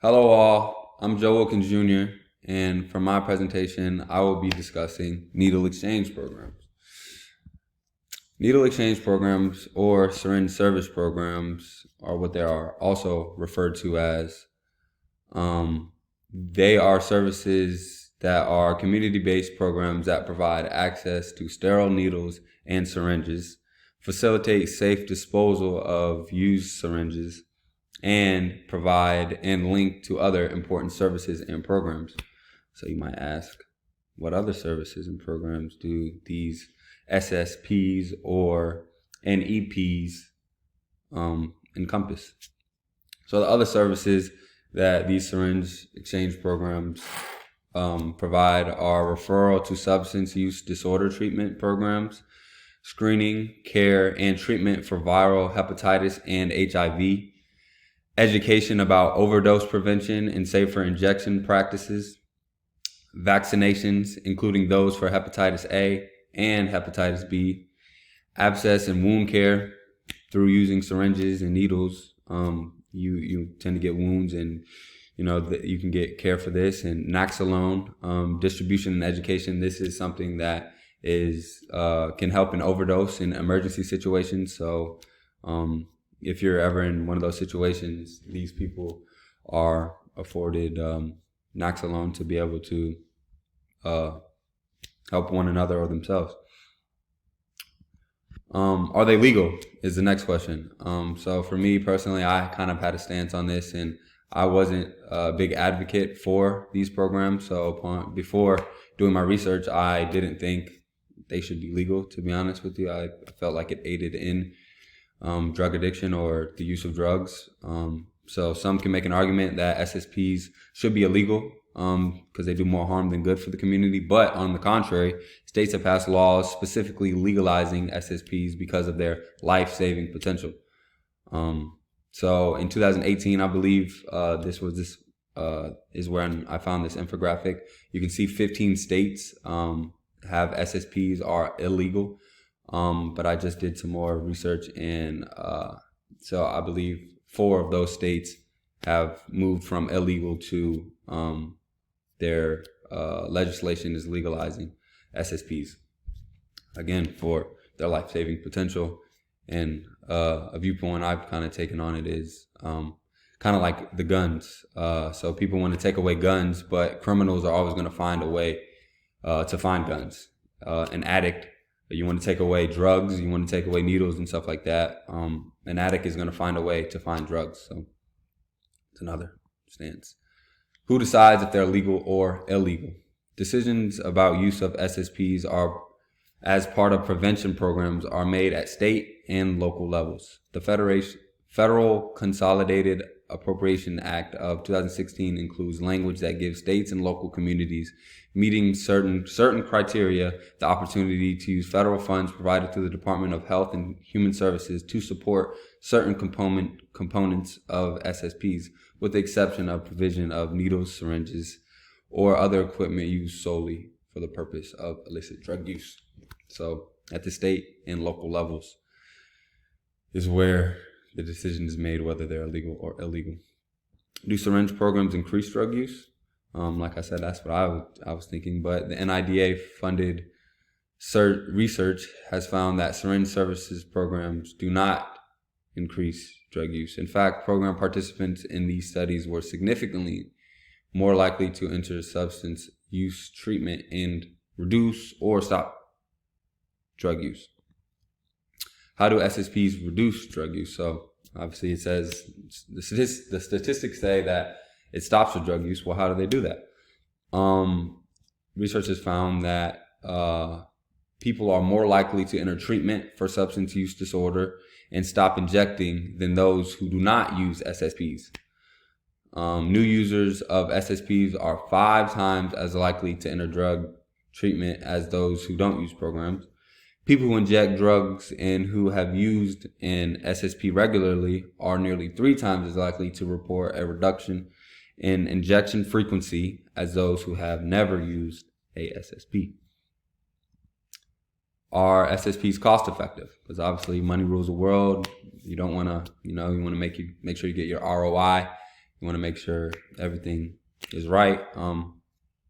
Hello, all. I'm Joe Wilkins Jr., and for my presentation, I will be discussing needle exchange programs. Needle exchange programs or syringe service programs are what they are also referred to as. They are services that are community-based programs that provide access to sterile needles and syringes, facilitate safe disposal of used syringes, and provide and link to other important services and programs. So you might ask, what other services and programs do these SSPs or NEPs encompass? So the other services that these syringe exchange programs provide are referral to substance use disorder treatment programs, screening, care, and treatment for viral hepatitis and HIV, education about overdose prevention and safer injection practices, vaccinations, including those for hepatitis A and hepatitis B, abscess and wound care through using syringes and needles. You tend to get wounds, and you can get care for this. And Naxalone, distribution and education. This is something that can help in overdose in emergency situations. So if you're ever in one of those situations, these people are afforded Naxalone to be able to help one another or themselves. Are they legal is the next question. So for me personally, I kind of had a stance on this, and I wasn't a big advocate for these programs. So before doing my research, I didn't think they should be legal, to be honest with you. I felt like it aided in drug addiction or the use of drugs. So some can make an argument that SSPs should be illegal because they do more harm than good for the community. But on the contrary, states have passed laws specifically legalizing SSPs because of their life-saving potential. So in 2018, I believe this is when I found this infographic. You can see 15 states have SSPs are illegal. But I just did some more research, and so I believe 4 of those states have moved from illegal to their legislation is legalizing SSPs, again, for their life-saving potential. And a viewpoint I've kind of taken on it is kind of like the guns. So people want to take away guns, but criminals are always going to find a way to find guns. An addict, you want to take away drugs, you want to take away needles and stuff like that. An addict is going to find a way to find drugs. So it's another stance. Who decides if they're legal or illegal? Decisions about use of SSPs are, as part of prevention programs, are made at state and local levels. The Federal Consolidated Appropriation Act of 2016 includes language that gives states and local communities meeting certain criteria the opportunity to use federal funds provided through the Department of Health and Human Services to support certain components of SSPs, with the exception of provision of needles, syringes, or other equipment used solely for the purpose of illicit drug use. So at the state and local levels is where the decision is made whether they're legal or illegal. Do syringe programs increase drug use? Like I said, that's what I was thinking. But the NIDA funded research has found that syringe services programs do not increase drug use. In fact, program participants in these studies were significantly more likely to enter substance use treatment and reduce or stop drug use. How do SSPs reduce drug use? So obviously it says the statistics say that it stops the drug use. Well, how do they do that? Research has found that people are more likely to enter treatment for substance use disorder and stop injecting than those who do not use SSPs. New users of SSPs are 5 times as likely to enter drug treatment as those who don't use programs. People who inject drugs and who have used an SSP regularly are nearly 3 times as likely to report a reduction in injection frequency as those who have never used a SSP. Are SSPs cost effective? Because obviously money rules the world. You don't want to, you want to make sure you get your ROI. You want to make sure everything is right.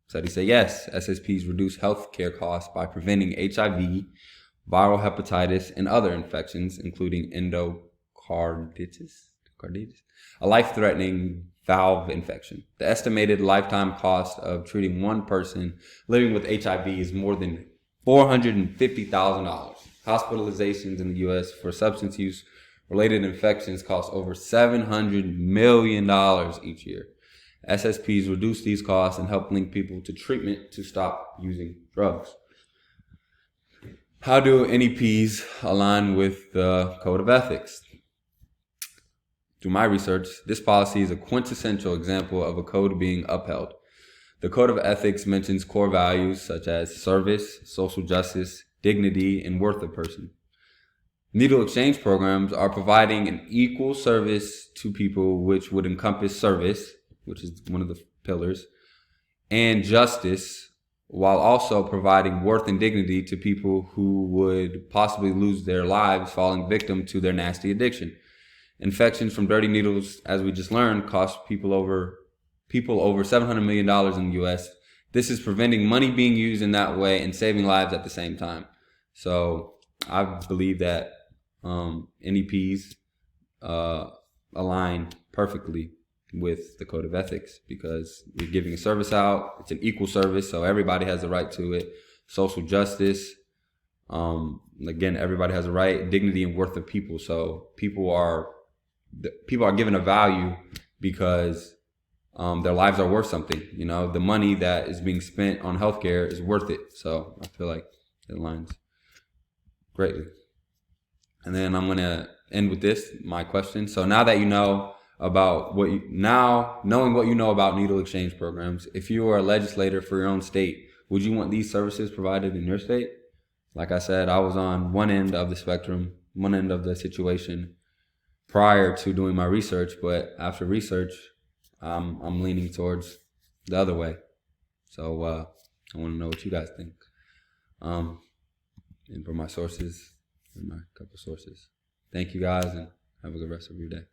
Studies say yes, SSPs reduce healthcare costs by preventing HIV, viral hepatitis, and other infections, including endocarditis, a life-threatening valve infection. The estimated lifetime cost of treating one person living with HIV is more than $450,000. Hospitalizations in the U.S. for substance use related infections cost over $700 million each year. SSPs reduce these costs and help link people to treatment to stop using drugs. How do NEPs align with the Code of Ethics? Through my research, this policy is a quintessential example of a code being upheld. The Code of Ethics mentions core values such as service, social justice, dignity, and worth of person. Needle exchange programs are providing an equal service to people, which would encompass service, which is one of the pillars, and justice, while also providing worth and dignity to people who would possibly lose their lives falling victim to their nasty addiction. Infections from dirty needles, as we just learned, cost people over $700 million in the U.S. This is preventing money being used in that way and saving lives at the same time. So I believe that NEPs align perfectly with the Code of Ethics because we're giving a service out. It's an equal service, so everybody has a right to it. Social justice, again, everybody has a right. Dignity and worth of people. So people are given a value because their lives are worth something. You know, the money that is being spent on healthcare is worth it. So I feel like it aligns greatly. And then I'm gonna end with this, my question. So now that you know about knowing what you know about needle exchange programs, if you are a legislator for your own state, would you want these services provided in your state? Like I said, I was on one end of the spectrum, one end of the situation prior to doing my research, but after research, I'm leaning towards the other way. So I want to know what you guys think. And for my sources, my couple sources. Thank you guys, and have a good rest of your day.